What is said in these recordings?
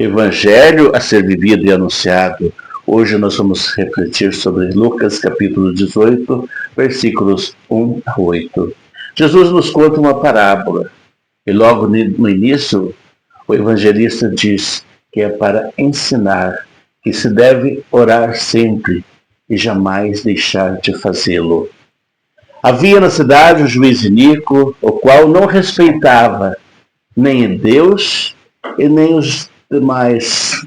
Evangelho a ser vivido e anunciado. Hoje nós vamos refletir sobre Lucas capítulo 18, versículos 1 a 8. Jesus nos conta uma parábola e logo no início o evangelista diz que é para ensinar que se deve orar sempre e jamais deixar de fazê-lo. Havia na cidade um juiz iníquo, o qual não respeitava nem Deus e nem os demais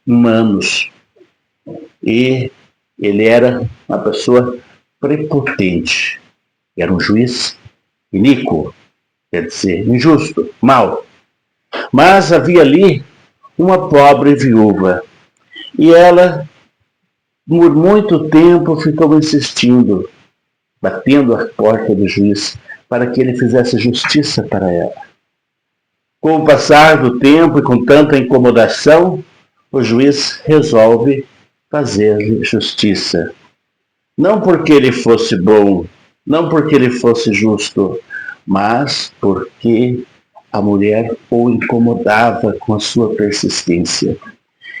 humanos. E ele era uma pessoa prepotente. Era um juiz iníquo, quer dizer, injusto, mau. Mas havia ali uma pobre viúva. E ela, por muito tempo, ficou insistindo, batendo a porta do juiz para que ele fizesse justiça para ela. Com o passar do tempo e com tanta incomodação, o juiz resolve fazer justiça. Não porque ele fosse bom, não porque ele fosse justo, mas porque a mulher o incomodava com a sua persistência.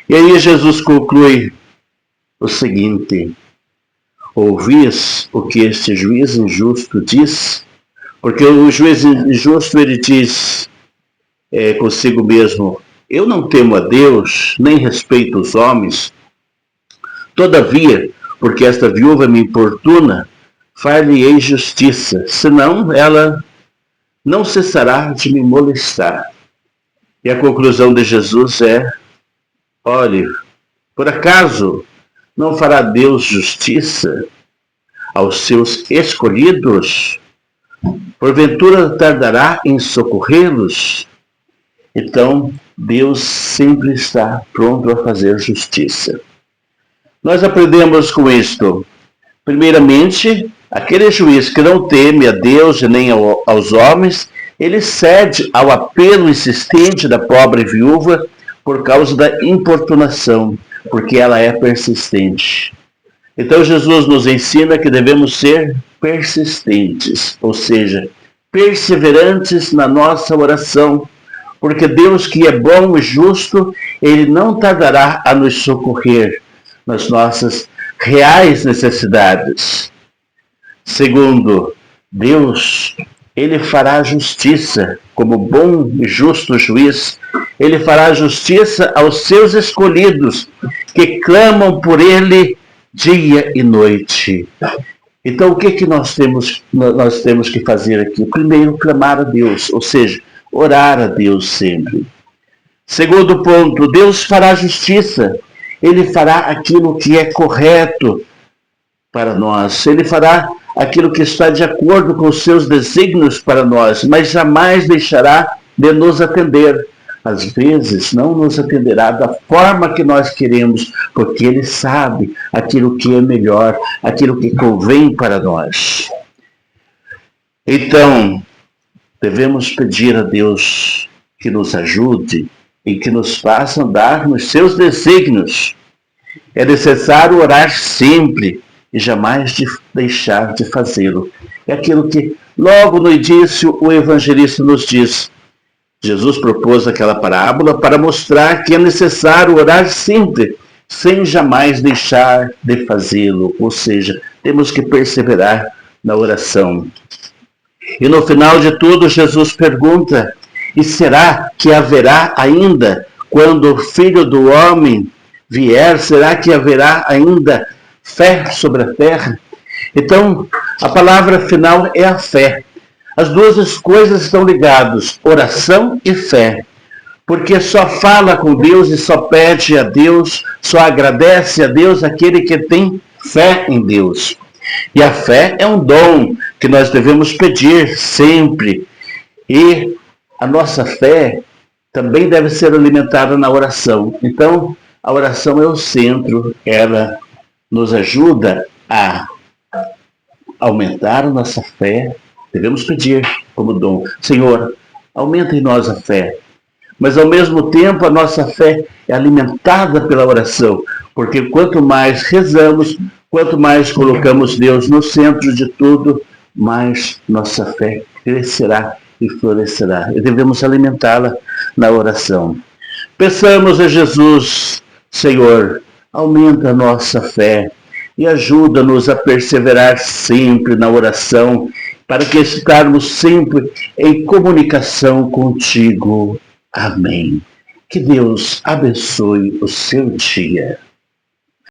E aí Jesus conclui o seguinte: ouvis o que este juiz injusto diz? Porque o juiz injusto ele diz consigo mesmo: eu não temo a Deus, nem respeito os homens. Todavia, porque esta viúva me importuna, far-lhe-ei justiça, senão ela não cessará de me molestar. E a conclusão de Jesus é: olhe, por acaso não fará Deus justiça aos seus escolhidos? Porventura tardará em socorrê-los? Então, Deus sempre está pronto a fazer justiça. Nós aprendemos com isto. Primeiramente, aquele juiz que não teme a Deus e nem aos homens, ele cede ao apelo insistente da pobre viúva por causa da importunação, porque ela é persistente. Então Jesus nos ensina que devemos ser persistentes, ou seja, perseverantes na nossa oração, porque Deus, que é bom e justo, ele não tardará a nos socorrer nas nossas reais necessidades. Segundo, Deus, ele fará justiça, como bom e justo juiz, ele fará justiça aos seus escolhidos, que clamam por ele dia e noite. Então, o que nós temos que fazer aqui? Primeiro, clamar a Deus, ou seja, orar a Deus sempre. Segundo ponto, Deus fará justiça. Ele fará aquilo que é correto para nós. Ele fará aquilo que está de acordo com os seus desígnios para nós, mas jamais deixará de nos atender. Às vezes não nos atenderá da forma que nós queremos, porque Ele sabe aquilo que é melhor, aquilo que convém para nós. Então, devemos pedir a Deus que nos ajude e que nos faça andar nos seus desígnios. É necessário orar sempre e jamais deixar de fazê-lo. É aquilo que logo no início o evangelista nos diz. Jesus propôs aquela parábola para mostrar que é necessário orar sempre, sem jamais deixar de fazê-lo. Ou seja, temos que perseverar na oração. E no final de tudo, Jesus pergunta: e será que haverá ainda, quando o Filho do Homem vier, será que haverá ainda fé sobre a terra? Então, a palavra final é a fé. As duas coisas estão ligadas, oração e fé. Porque só fala com Deus e só pede a Deus, só agradece a Deus aquele que tem fé em Deus. E a fé é um dom que nós devemos pedir sempre. E a nossa fé também deve ser alimentada na oração. Então, a oração é o centro, ela nos ajuda a aumentar a nossa fé. Devemos pedir como dom: Senhor, aumenta em nós a fé. Mas ao mesmo tempo a nossa fé é alimentada pela oração, porque quanto mais rezamos, quanto mais colocamos Deus no centro de tudo, mais nossa fé crescerá e florescerá. E devemos alimentá-la na oração. Peçamos a Jesus, Senhor, aumenta a nossa fé e ajuda-nos a perseverar sempre na oração, para que estarmos sempre em comunicação contigo. Amém. Que Deus abençoe o seu dia.